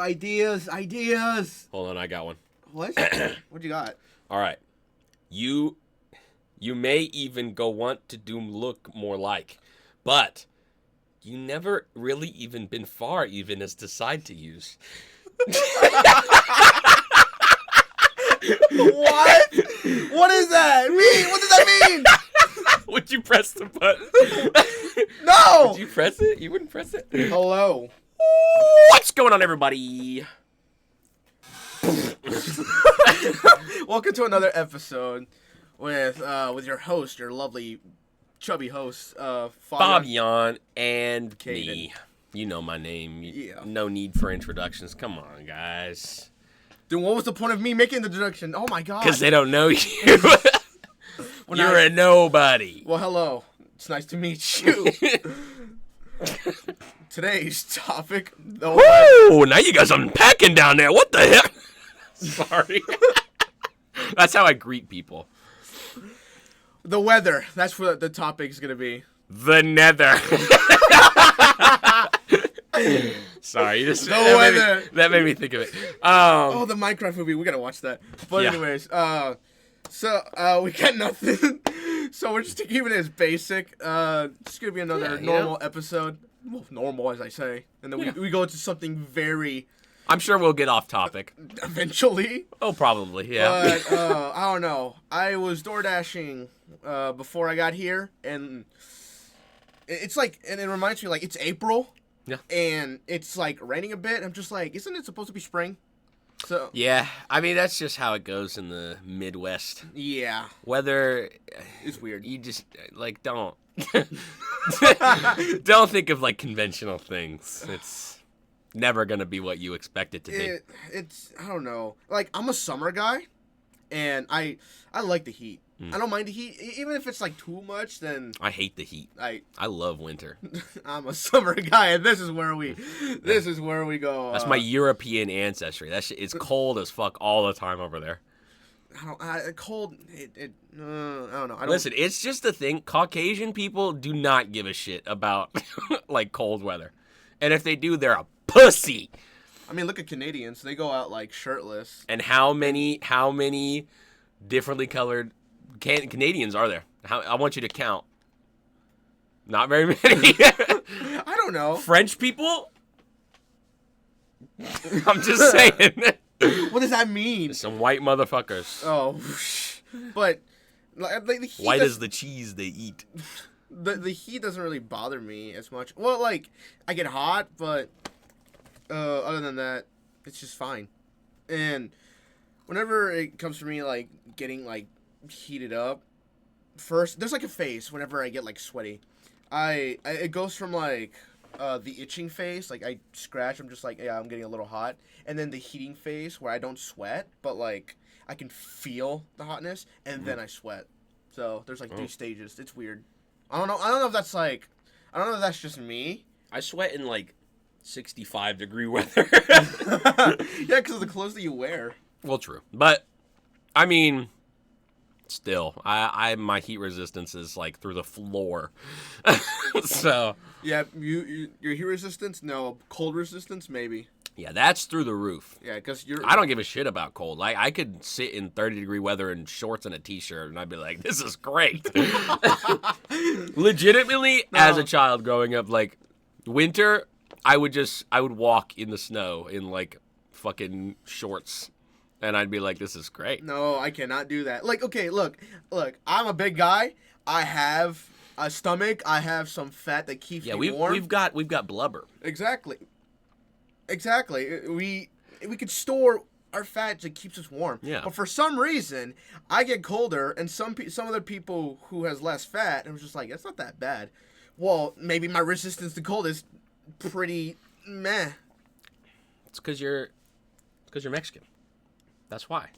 ideas. Hold on, I got one. What? What you got? All right. You may even want to look more like, but you never really even been far even as decide to use. What? What is that mean? What does that mean? Would you press the button? No. Would you press it? You wouldn't press it? Hello. What's going on, everybody? Welcome to another episode with your host, your lovely chubby host, Fabian and Caden. me. You know my name. Yeah. No need for introductions. Come on, guys. Dude, what was the point of me making the introduction? Oh my god. Because they don't know you. When You're a nobody. Well, hello. It's nice to meet you. Today's topic. Woo! Now you guys are unpacking down there. What the heck? Sorry. That's how I greet people. The weather. That's what the topic is gonna be. The nether. Sorry, that made me think of it. Oh, the Minecraft movie. We gotta watch that. But Yeah. anyways, we got nothing. So we're just keeping it as basic. It's gonna be another normal episode. Well, normal, as I say. And then we go into something very... I'm sure we'll get off topic. Eventually. Oh, probably, yeah. But, I don't know. I was door dashing before I got here, and it's like... And it reminds me, like, it's April. Yeah. And it's, like, raining a bit. I'm just like, isn't it supposed to be spring? So... Yeah, I mean, that's just how it goes in the Midwest. Yeah. Weather... It's weird. You just, like, don't. Don't think of, like, conventional things. It's never going to be what you expect it to be. It's I don't know. Like, I'm a summer guy, and I like the heat. I don't mind the heat. Even if it's, like, too much, then... I hate the heat. I love winter. I'm a summer guy, and this is where we go. That's my European ancestry. It's cold as fuck all the time over there. Cold. I don't know. Listen, it's just the thing. Caucasian people do not give a shit about like cold weather, and if they do, they're a pussy. I mean, look at Canadians. They go out like shirtless. And how many differently colored Canadians are there? I want you to count. Not very many. I don't know. French people? I'm just saying. What does that mean? Some white motherfuckers. Oh, but like the heat White as the cheese they eat. The heat doesn't really bother me as much. Well, like I get hot, but other than that, it's just fine. And whenever it comes to me like getting like heated up, first there's like a phase whenever I get like sweaty. It goes from like the itching phase, like I scratch, I'm just like, yeah, I'm getting a little hot, and then the heating phase where I don't sweat, but like I can feel the hotness, and then I sweat. So there's like 3 stages. It's weird. I don't know if that's like, I don't know if that's just me. I sweat in like 65-degree weather. Yeah, because of the clothes that you wear. Well, true, but I mean, still, my heat resistance is like through the floor. So yeah, your heat resistance, no, cold resistance, maybe. Yeah, that's through the roof. Yeah, because I don't give a shit about cold. I could sit in 30-degree weather in shorts and a t-shirt, and I'd be like, this is great. Legitimately, as a child growing up, like winter, I would walk in the snow in like fucking shorts. And I'd be like, this is great. No, I cannot do that. Like, okay, look, I'm a big guy. I have a stomach. I have some fat that keeps me warm. We've got blubber. Exactly. We could store our fat that keeps us warm. Yeah. But for some reason, I get colder, and some other people who has less fat, and I'm just like, it's not that bad. Well, maybe my resistance to cold is pretty meh. It's because you're Mexican. That's why.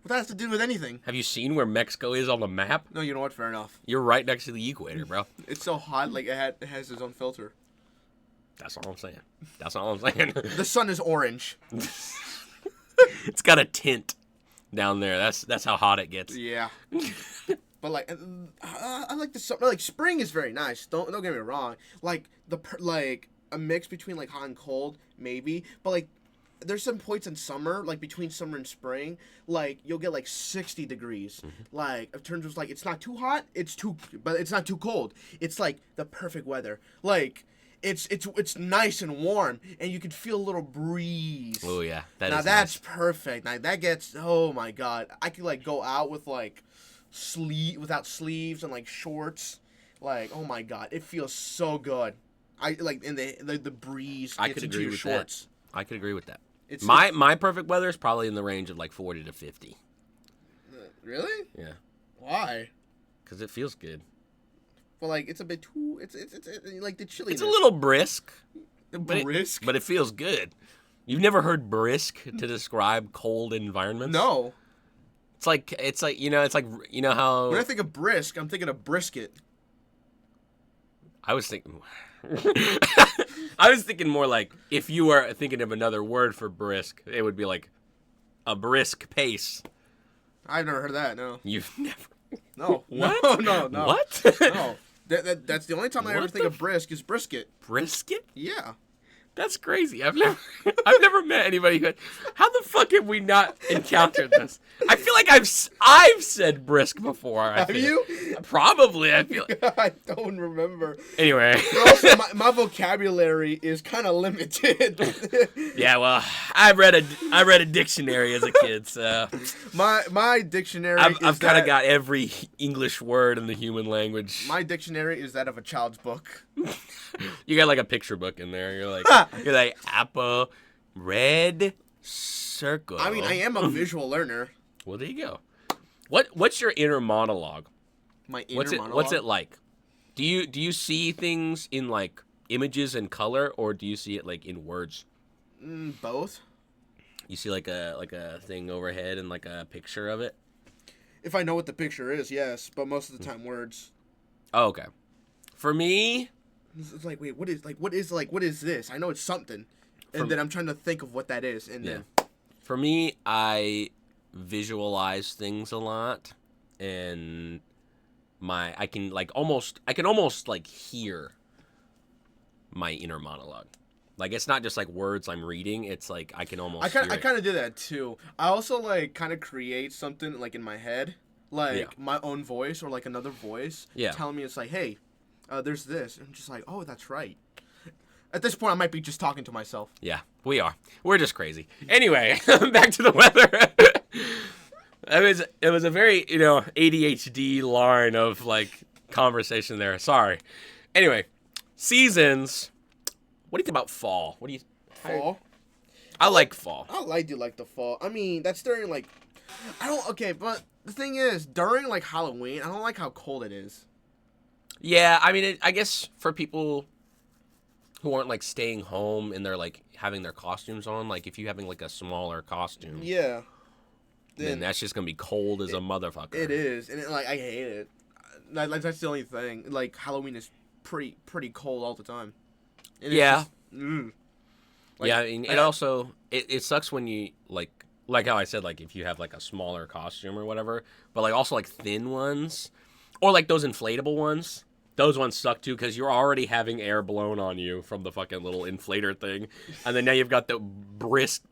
What that has to do with anything? Have you seen where Mexico is on the map? No, you know what? Fair enough. You're right next to the equator, bro. It's so hot, like it has its own filter. That's all I'm saying. That's all I'm saying. The sun is orange. It's got a tint down there. That's how hot it gets. Yeah. But like, I like the summer. Like spring is very nice. Don't get me wrong. Like a mix between like hot and cold, maybe. But like there's some points in summer, like between summer and spring, like you'll get like 60 degrees. Like in terms of like it's not too hot, but it's not too cold. It's like the perfect weather. Like it's nice and warm, and you can feel a little breeze. Oh yeah, Now that's perfect. Now that gets, oh my god, I could like go out with like without sleeves and like shorts. Like, oh my god, it feels so good. I like in the breeze I gets could into agree your with shorts. that. I could agree with that. It's My perfect weather is probably in the range of like 40 to 50. Really? Yeah, Why? because it feels good. Well, like it's a bit too. It's like the chilliness. It's a little brisk, brisk. but it feels good. You've never heard brisk to describe cold environments? No. It's like you know how When I think of brisk, I'm thinking of brisket. I was thinking. I was thinking more like if you were thinking of another word for brisk, it would be like a brisk pace. I've never heard that. No. You've never. No. What? No. What? No. That's the only time I ever What think the of brisket. Brisket? Yeah. That's crazy. I've never met anybody who. How the fuck have we not encountered this? I feel like I've said brisk before. Have you? Probably. I feel. I don't remember. Anyway. But also, my vocabulary is kind of limited. Yeah. Well, I read a dictionary as a kid, so my dictionary. I've kind of got every English word in the human language. My dictionary is that of a child's book. You got like a picture book in there. You're like apple, red circle. I mean, I am a visual learner. Well, there you go. What's your inner monologue? My inner monologue. What's it like? Do you see things in like images and color, or do you see it like in words? Both. You see like a thing overhead and like a picture of it. If I know what the picture is, yes, but most of the time words. Oh, okay. For me, it's like, wait, what is this? I know it's something, and then I'm trying to think of what that is, and then. For me, I visualize things a lot, and I can almost like hear my inner monologue. Like it's not just like words I'm reading; it's like I can almost. I kind of do that too. I also like kind of create something like in my head, like my own voice or like another voice, telling me it's like, hey, there's this, and I'm just like, oh, that's right. At this point, I might be just talking to myself. Yeah, we are. We're just crazy. Anyway, back to the weather. It was a very, ADHD line of like conversation there. Sorry. Anyway, seasons. What do you think about fall? Fall? I like fall. I do like the fall. I mean, that's during like, but the thing is, during like Halloween, I don't like how cold it is. Yeah, I mean, I guess for people who aren't like staying home and they're like having their costumes on, like if you're having like a smaller costume, then that's just gonna be cold as a motherfucker. It is, and I hate it. That's the only thing. Like Halloween is pretty cold all the time. And yeah. Like, yeah, I mean, it also it sucks when you like how I said, like if you have like a smaller costume or whatever, but like also like thin ones or like those inflatable ones. Those ones suck too because you're already having air blown on you from the fucking little inflator thing, and then now you've got the brisk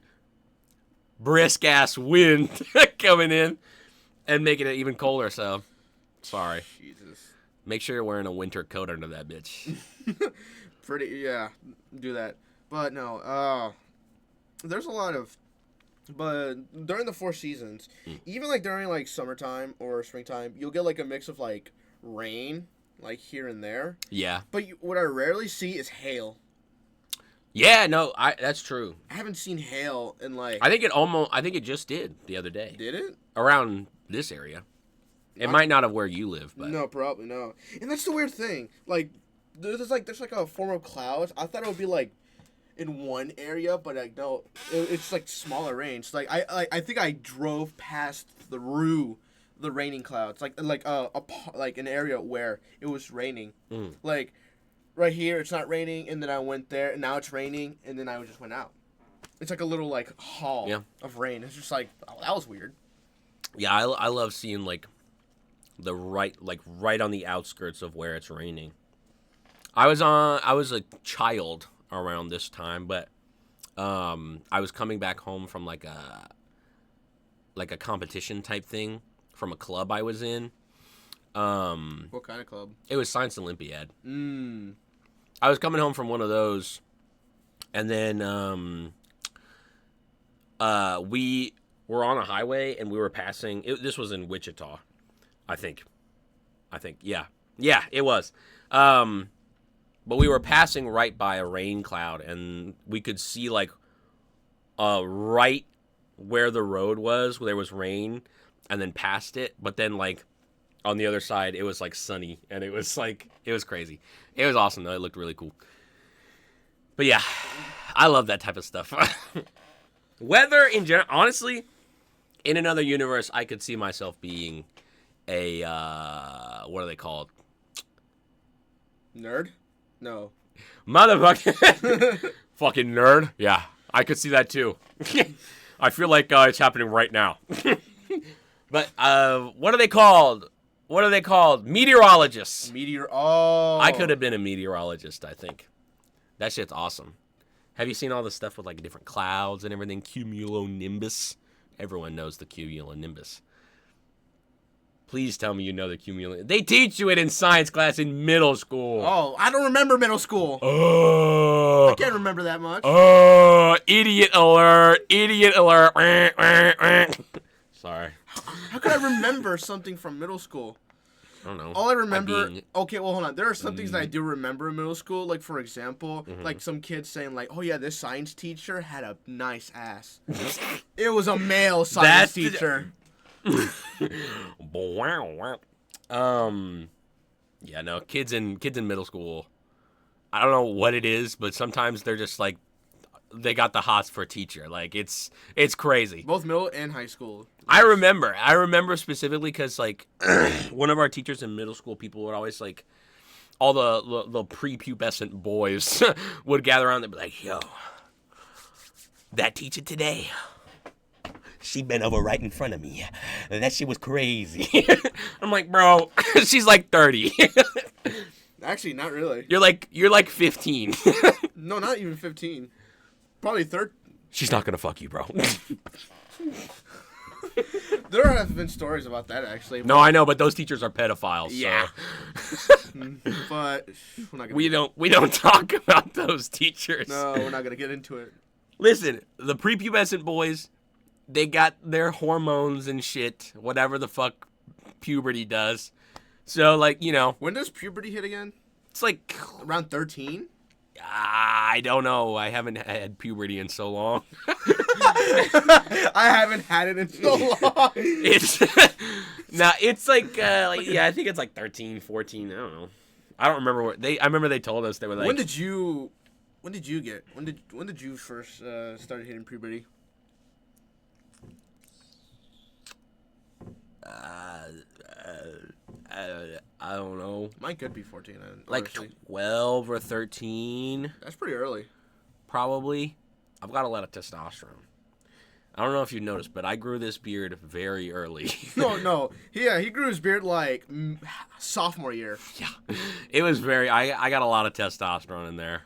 ass wind coming in and making it even colder. So, sorry. Jesus. Make sure you're wearing a winter coat under that bitch. Do that. But no, there's a lot of, but during the 4 seasons, even like during like summertime or springtime, you'll get like a mix of like rain. Like here and there. Yeah. But what I rarely see is hail. Yeah, no, that's true. I haven't seen hail in like. I think it just did the other day. Did it? Around this area. It might not have where you live, but. No, probably no. And that's the weird thing. Like, there's like a form of clouds. I thought it would be like in one area, but like no, it's like smaller range. Like I think I drove past through the raining clouds, like an area where it was raining. Like right here it's not raining, and then I went there and now it's raining, and then I just went out. It's like a little like hall of rain. It's just like, oh, that was weird. Yeah, I love seeing like right on the outskirts of where it's raining. I was a child around this time, but I was coming back home from like a competition type thing from a club I was in. What kind of club? It was Science Olympiad. Mm. I was coming home from one of those, and then we were on a highway and we were passing. This was in Wichita, I think. Yeah, it was. But we were passing right by a rain cloud, and we could see like right where the road was, where there was rain, and then past it. But then like on the other side, it was like sunny, and it was crazy. It was awesome though. It looked really cool. But yeah, I love that type of stuff. Weather in general, honestly, in another universe, I could see myself being a what are they called? Nerd? No. Motherfucking fucking nerd. Yeah, I could see that too. I feel like it's happening right now. But what are they called? Meteorologists. Oh. I could have been a meteorologist, I think. That shit's awesome. Have you seen all the stuff with like different clouds and everything? Cumulonimbus. Everyone knows the cumulonimbus. Please tell me you know the cumulonimbus. They teach you it in science class in middle school. Oh, I don't remember middle school. Oh. I can't remember that much. Oh, idiot alert. Idiot alert. Sorry. How could I remember something from middle school? I don't know. All I remember... Okay, well, hold on. There are some things that I do remember in middle school. Like, for example, like some kids saying, like, oh, yeah, this science teacher had a nice ass. It was a male science teacher. Yeah, no, kids in middle school, I don't know what it is, but sometimes they're just like, they got the hots for a teacher. Like, it's crazy. Both middle and high school. I remember specifically because, like, one of our teachers in middle school, people would always, like, all the prepubescent boys would gather around and be like, yo, that teacher today, she bent over right in front of me. That shit was crazy. I'm like, bro, she's like 30. Actually, not really. You're like 15. No, not even 15. Probably 13. She's not gonna fuck you, bro. There have been stories about that, actually. No, I know, but those teachers are pedophiles. Yeah. So. But we're not gonna we don't talk about those teachers. No, we're not gonna get into it. Listen, the prepubescent boys, they got their hormones and shit, whatever the fuck puberty does. So, like, you know. When does puberty hit again? It's like around 13? I don't know. I haven't had puberty in so long. I haven't had it in so long. It's it's like yeah, I think it's like 13, 14. I don't know. I don't remember I remember they told us they were like. When did you first started hitting puberty? I don't know. Mine could be 14. Like 12 or 13. That's pretty early. Probably. I've got a lot of testosterone. I don't know if you noticed, but I grew this beard very early. No. Yeah, he grew his beard like sophomore year. Yeah. It was very... I got a lot of testosterone in there.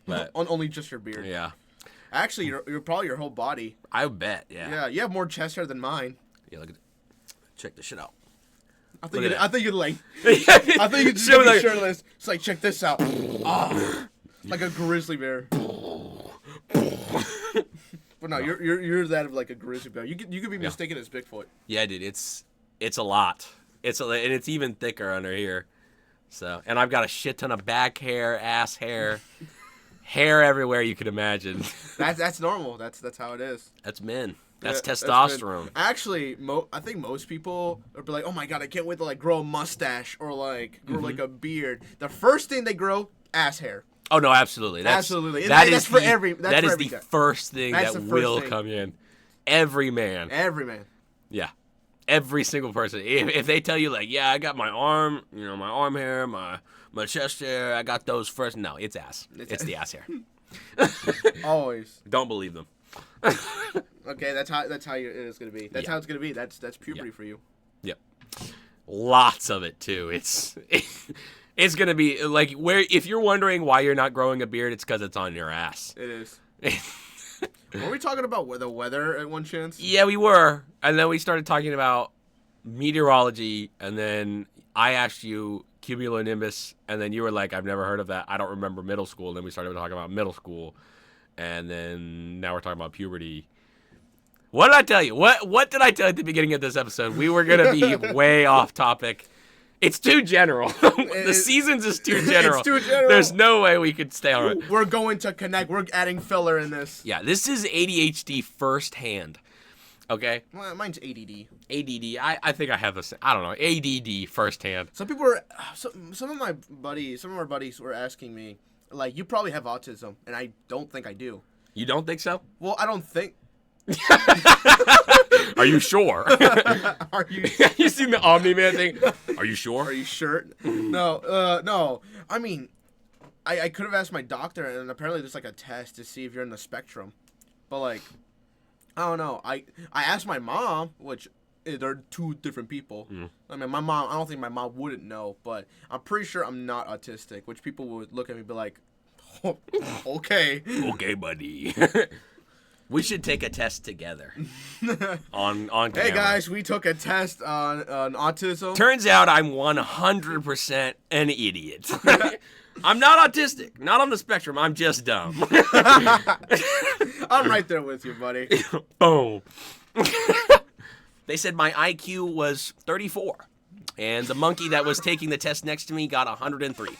But on only just your beard. Yeah. Actually, you're probably your whole body. I bet, yeah. Yeah, you have more chest hair than mine. Yeah, look at it. Check this shit out. I think you'd like. I think you'd just be shirtless. It's like, check this out. Like a grizzly bear. But no, you're that of like a grizzly bear. You could be mistaken as Bigfoot. Yeah, dude, it's a lot. And it's even thicker under here. So, and I've got a shit ton of back hair, ass hair, hair everywhere you could imagine. That's normal. That's how it is. That's men. That's testosterone. Actually, I think most people would be like, "Oh my god, I can't wait to like grow a mustache or like grow like a beard." The first thing they grow, ass hair. Oh no, absolutely. Absolutely. That's for every. That is the first thing that will come in. Every man. Yeah. Every single person. If they tell you like, yeah, I got my arm, my arm hair, my chest hair, I got those first. No, it's ass. It's the ass hair. Always. Don't believe them. Okay, that's how it is gonna be. That's how it's gonna be. That's puberty for you. Yep. Lots of it too. It's gonna be like if you're wondering why you're not growing a beard, it's because it's on your ass. It is. Were we talking about the weather at one chance? Yeah, we were. And then we started talking about meteorology, and then I asked you cumulonimbus, and then you were like, I've never heard of that. I don't remember middle school. And then we started talking about middle school, and then now we're talking about puberty. What did I tell you? What did I tell you at the beginning of this episode? We were going to be way off topic. It's too general. The seasons is too general. It's too general. There's no way we could stay on it. We're going to connect. We're adding filler in this. Yeah, this is ADHD firsthand. Okay? Well, mine's ADD. ADD. I think I have this. I don't know. ADD firsthand. Some people were, some of our buddies were asking me, like, you probably have autism, and I don't think I do. You don't think so? Well, I don't think. Are you sure? Are you? You seen the Omni-Man thing? Are you sure? Are you sure? No. I mean, I could have asked my doctor, and apparently there's like a test to see if you're in the spectrum. But like, I don't know. I asked my mom, which they're two different people. I mean, my mom. I don't think my mom wouldn't know, but I'm pretty sure I'm not autistic. Which people would look at me and be like, oh, okay, okay, buddy. We should take a test together on camera. Hey guys, we took a test on autism. Turns out I'm 100% an idiot. I'm not autistic, not on the spectrum. I'm just dumb. I'm right there with you, buddy. Boom. They said my IQ was 34, and the monkey that was taking the test next to me got 103.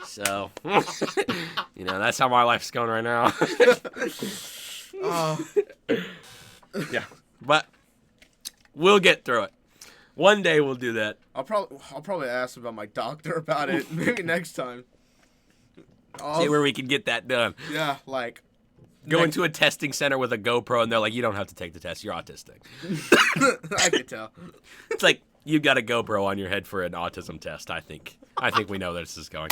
So, that's how my life's going right now. Yeah, but we'll get through it. One day we'll do that. I'll probably ask about my doctor about it. Maybe next time. See where we can get that done. Yeah, like go into a testing center with a GoPro, and they're like, "You don't have to take the test. You're autistic." I can tell. It's like you've got a GoPro on your head for an autism test. I think we know where this is going.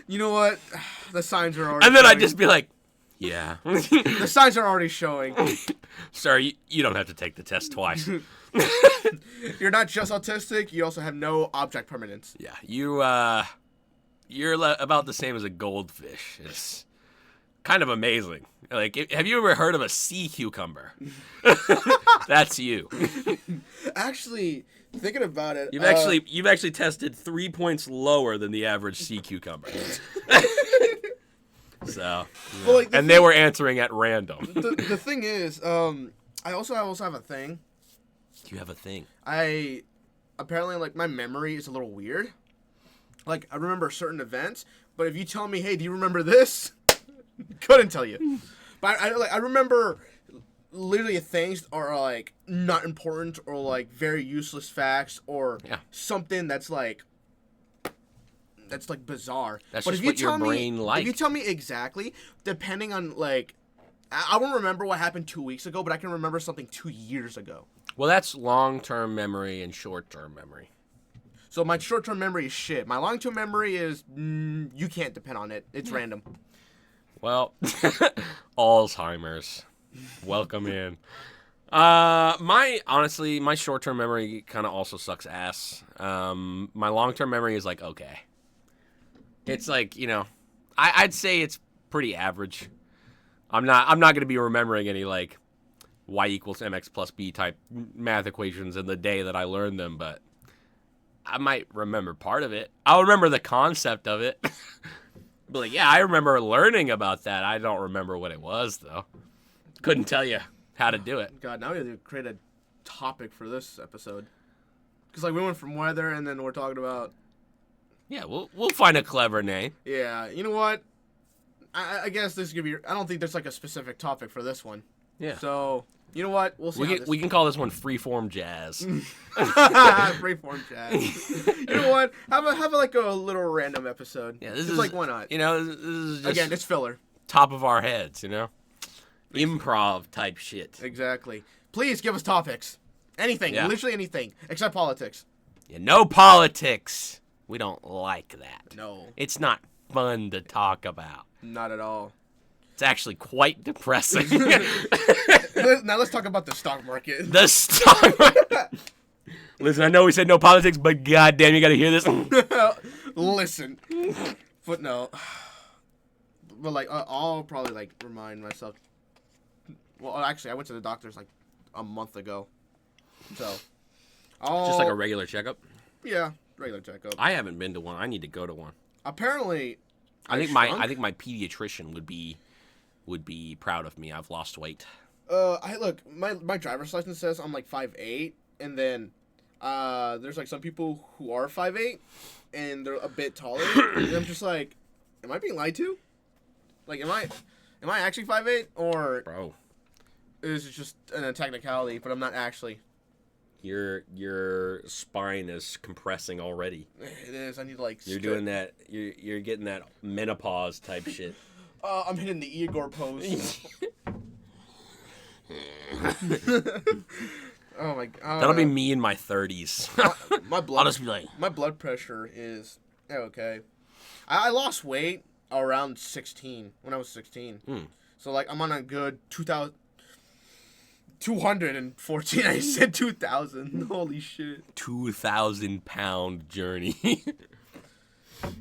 You know what? The signs are already. And then showing. I'd just be like, "Yeah." The signs are already showing. Sir, you don't have to take the test twice. You're not just autistic. You also have no object permanence. Yeah, you're about the same as a goldfish. It's kind of amazing. Like, have you ever heard of a sea cucumber? That's you. Actually, thinking about it, You've actually tested 3 points lower than the average sea cucumber. So, yeah. Well, like, they were answering at random. The thing is, I also have a thing. You have a thing. Apparently, like, my memory is a little weird. Like, I remember certain events, but if you tell me, hey, do you remember this? Couldn't tell you. But I remember literally things are like not important or like very useless facts or something that's like bizarre. That's but just if you what your tell brain me, liked. If you tell me exactly, depending on like, I won't remember what happened 2 weeks ago, but I can remember something 2 years ago. Well, that's long-term memory and short-term memory. So my short-term memory is shit. My long-term memory is you can't depend on it. It's random. Well, Alzheimer's. Welcome in. My short-term memory kind of also sucks ass. My long-term memory is like okay. It's like, I'd say it's pretty average. I'm not going to be remembering any like y equals mx plus b type math equations in the day that I learned them, but I might remember part of it. I'll remember the concept of it. But like, yeah, I remember learning about that. I don't remember what it was though. Couldn't tell you how to do it. God, now we have to create a topic for this episode. Because like we went from weather and then we're talking about. Yeah, we'll find a clever name. Yeah, you know what? I guess this is gonna be. I don't think there's like a specific topic for this one. Yeah. So you know what? We'll see. We can call this one freeform jazz. Freeform jazz. You know what? Have like a little random episode. Yeah, this is like why not? This is just again, it's filler. Top of our heads, improv type shit. Exactly. Please give us topics. Anything, literally anything, except politics. Yeah, no politics. We don't like that. No. It's not fun to talk about. Not at all. It's actually quite depressing. Now let's talk about the stock market. The stock market. Listen, I know we said no politics, but goddamn, you gotta hear this. Listen. Footnote. but like I'll probably like remind myself. Well, actually, I went to the doctor's like a month ago, so Just like a regular checkup. yeah, regular checkup. I haven't been to one. I need to go to one. Apparently, I think my pediatrician would be proud of me. I've lost weight. I look, my driver's license says I'm like 5'8", and then there's like some people who are 5'8", and they're a bit taller. And I'm just like, am I being lied to? Like, am I actually 5'8", or Bro, is it just a technicality? But I'm not actually. your spine is compressing already. It is. I need to like. You're doing that. You're getting that menopause type shit. I'm hitting the Igor pose. Oh my god. That'll be me in my 30s. My I'll blood. just be like, My blood pressure is okay. I lost weight around 16 when I was 16. So like I'm on a good 214. I said 2,000. Holy shit. 2,000-pound journey.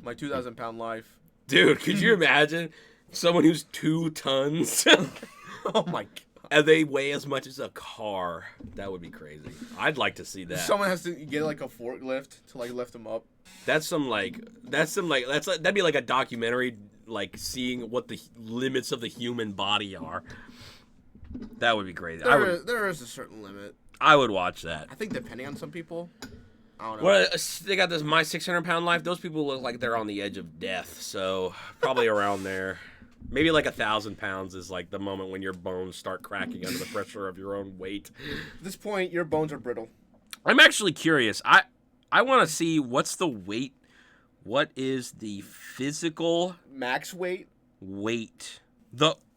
My 2,000-pound life. Dude, could you imagine someone who's 2 tons Oh my god. and they weigh as much as a car? That would be crazy. I'd like to see that. Someone has to get like a forklift to like lift them up. That'd be like a documentary, like seeing what the limits of the human body are. That would be crazy. There is a certain limit. I would watch that. I think depending on some people. I don't know. Well, they got this My 600-Pound Life. Those people look like they're on the edge of death, so probably around there. Maybe like 1,000 pounds is like the moment when your bones start cracking under the pressure of your own weight. At this point, your bones are brittle. I'm actually curious. I want to see what's the weight. What is the physical Max weight? weight?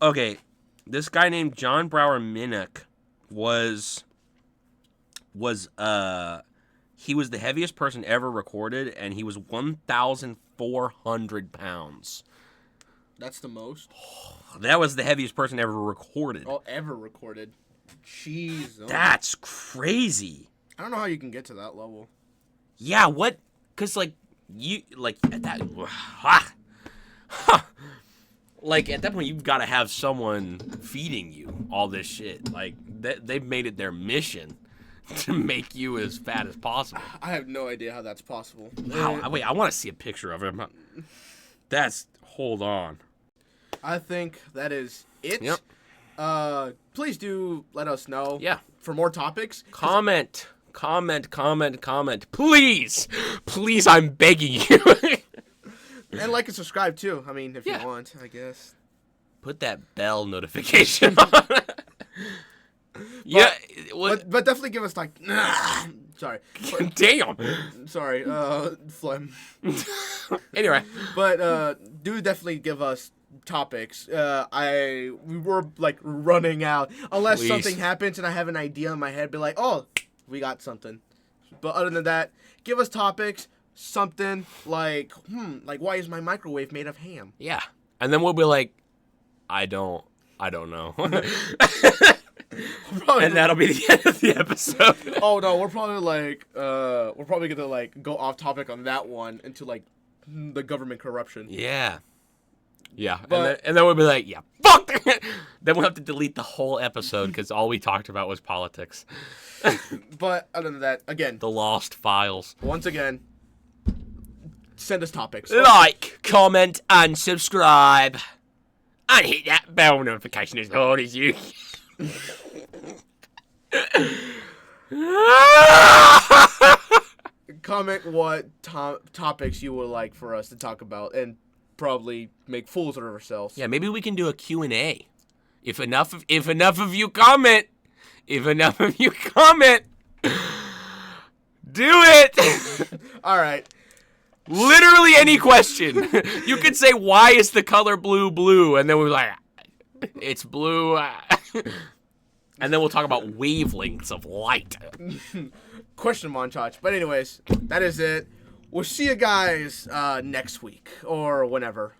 Okay, this guy named John Brower Minnick was he was the heaviest person ever recorded, and he was 1,400 pounds. That's the most? That was the heaviest person ever recorded. Oh, ever recorded. Jeez. Oh. That's crazy. I don't know how you can get to that level. Yeah, what? Because, like, you, like, at that, like, at that point, you've got to have someone feeding you all this shit. Like, they've made it their mission to make you as fat as possible. I have no idea how that's possible. Wow. Wait, I want to see a picture of him. Hold on. I think that is it. Yep. Please do let us know. Yeah. For more topics. Comment. Please, I'm begging you. And like and subscribe too. I mean, if Yeah. you want, I guess. Put that bell notification on. Yeah. But definitely give us like. Sorry. Damn. Sorry. Phlegm. Anyway. But do definitely give us topics. We were like running out unless Please. something happens and I have an idea in my head. Be like, oh, we got something. But other than that, give us topics. Something like, like why is my microwave made of ham? Yeah. And then we'll be like, I don't know. And that'll be the end of the episode. Oh no, we're probably gonna like go off topic on that one into like the government corruption. Yeah. Yeah. But- and then we'll be like, yeah, fuck. Then we'll have to delete the whole episode because all we talked about was politics. But other than that, again, The lost files. once again, send us topics. Like, comment, and subscribe. And hit that bell notification as hard as you Comment what topics you would like for us to talk about and probably make fools of ourselves. Yeah, maybe we can do a Q&A. If enough of you comment, do it. All right. Literally any question. You could say, why is the color blue? And then we're like, it's blue. And then we'll talk about wavelengths of light. Question montage. But anyways, that is it. We'll see you guys next week or whenever.